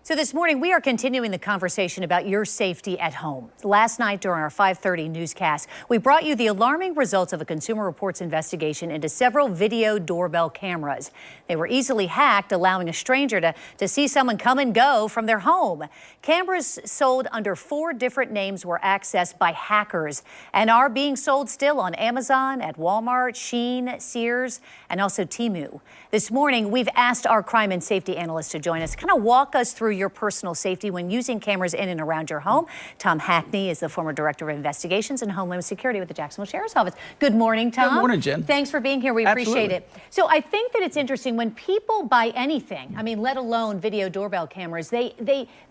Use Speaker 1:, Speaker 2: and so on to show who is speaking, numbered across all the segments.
Speaker 1: So this morning, we are continuing the conversation about your safety at home. Last night during our 5:30 newscast, we brought you the alarming results of a Consumer Reports investigation into several video doorbell cameras. They were easily hacked, allowing a stranger to see someone come and go from their home. Cameras sold under 4 different names were accessed by hackers and are being sold still on Amazon, at Walmart, Shein, Sears, and also Temu. This morning, we've asked our crime and safety analyst to join us, kind of walk us through your personal safety when using cameras in and around your home. Tom Hackney is the former director of Investigations and Homeland Security with the Jacksonville Sheriff's Office. Good morning, Tom.
Speaker 2: Good morning, Jen.
Speaker 1: Thanks for being here. We appreciate it. So I think that it's interesting when people buy anything, I mean, let alone video doorbell cameras, they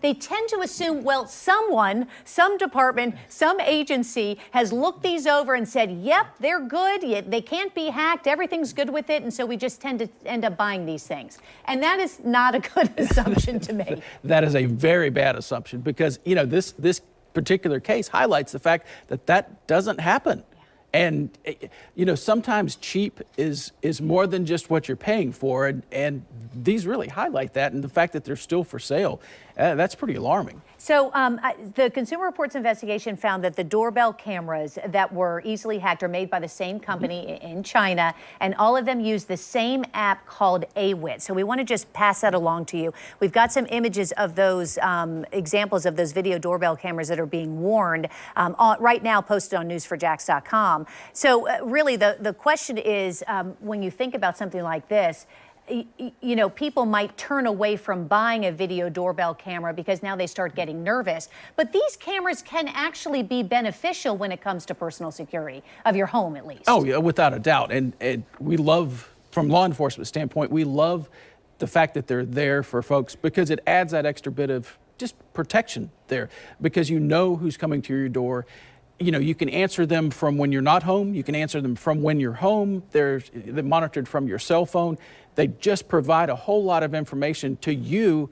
Speaker 1: tend to assume, well, someone, some department, some agency has looked these over and said, yep, they're good. They can't be hacked. Everything's good with it. And so we just tend to end up buying these things. And that is not a good assumption to make.
Speaker 2: That is a very bad assumption because, you know, this particular case highlights the fact that that doesn't happen. And, you know, sometimes cheap is more than just what you're paying for. And these really highlight that. And the fact that they're still for sale, that's pretty alarming.
Speaker 1: So the Consumer Reports investigation found that the doorbell cameras that were easily hacked are made by the same company in China, and all of them use the same app called AWIT. So we want to just pass that along to you. We've got some images of those examples of those video doorbell cameras that are being warned right now, posted on news4jax.com. So really the question is, when you think about something like this, you know, people might turn away from buying a video doorbell camera because now they start getting nervous. But these cameras can actually be beneficial when it comes to personal security of your home, at least.
Speaker 2: Oh, yeah, without a doubt. And we love, from law enforcement standpoint, we love the fact that they're there for folks because it adds that extra bit of just protection there because you know who's coming to your door. You know, you can answer them from when you're not home. You can answer them from when you're home. They're monitored from your cell phone. They just provide a whole lot of information to you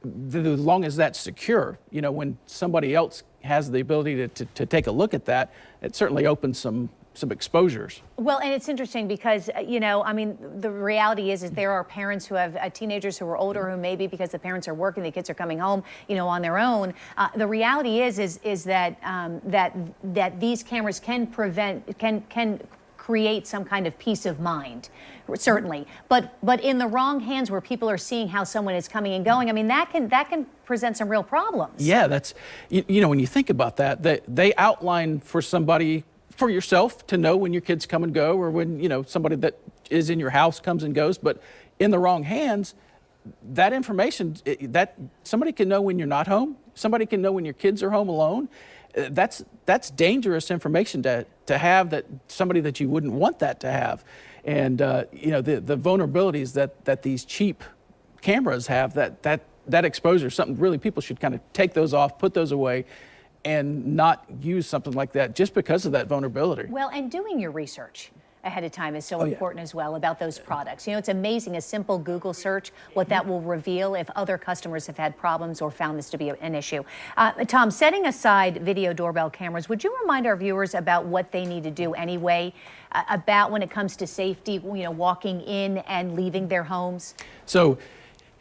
Speaker 2: as long as that's secure. You know, when somebody else has the ability to take a look at that, it certainly opens some exposures.
Speaker 1: Well, and it's interesting because, you know, I mean, the reality is there are parents who have teenagers who are older who maybe because the parents are working, the kids are coming home, you know, on their own. The reality is that that these cameras can create some kind of peace of mind, certainly. But in the wrong hands where people are seeing how someone is coming and going, I mean, that can present some real problems.
Speaker 2: Yeah, that's, you know, when you think about that, they outline for somebody, for yourself to know when your kids come and go or when, you know, somebody that is in your house comes and goes, but in the wrong hands, that information, that somebody can know when you're not home, somebody can know when your kids are home alone. That's dangerous information to have, that somebody that you wouldn't want that to have. And you know, the vulnerabilities that these cheap cameras have, that exposure, something really people should kind of take those off, put those away, and not use something like that just because of that vulnerability.
Speaker 1: Well, and doing your research ahead of time is so important as well about those products. You know, it's amazing, a simple Google search, what that will reveal if other customers have had problems or found this to be an issue. Tom, setting aside video doorbell cameras, would you remind our viewers about what they need to do anyway about when it comes to safety, you know, walking in and leaving their homes? So,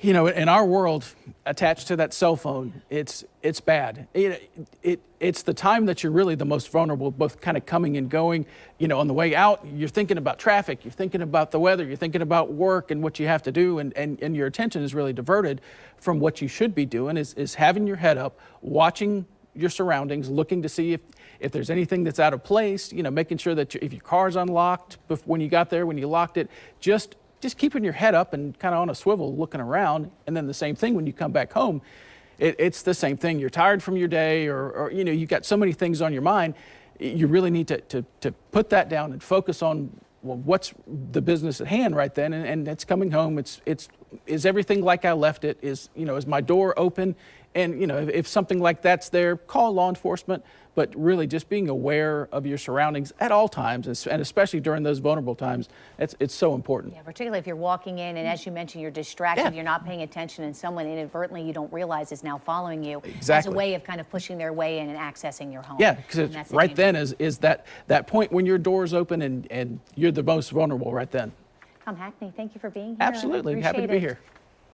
Speaker 2: you know, in our world, attached to that cell phone, it's bad. It's the time that you're really the most vulnerable, both kind of coming and going. You know, on the way out, you're thinking about traffic, you're thinking about the weather, you're thinking about work and what you have to do, and your attention is really diverted from what you should be doing, is having your head up, watching your surroundings, looking to see if there's anything that's out of place, you know, making sure that if your car's unlocked when you got there, when you locked it, just keeping your head up and kind of on a swivel looking around. And then the same thing when you come back home, it's the same thing. You're tired from your day or you know, you've got so many things on your mind. You really need to put that down and focus on, well, what's the business at hand right then. And it's coming home. Is everything like I left it? Is my door open? And, you know, if something like that's there, call law enforcement, but really just being aware of your surroundings at all times, and especially during those vulnerable times, it's so important.
Speaker 1: Yeah, particularly if you're walking in and, as you mentioned, you're distracted, you're not paying attention, and someone inadvertently you don't realize is now following you.
Speaker 2: Exactly.
Speaker 1: As a way of kind of pushing their way in and accessing your home.
Speaker 2: Yeah, because right then is that point when your door's open and you're the most vulnerable right then.
Speaker 1: Tom Hackney, thank you for being here.
Speaker 2: Absolutely, happy to be here.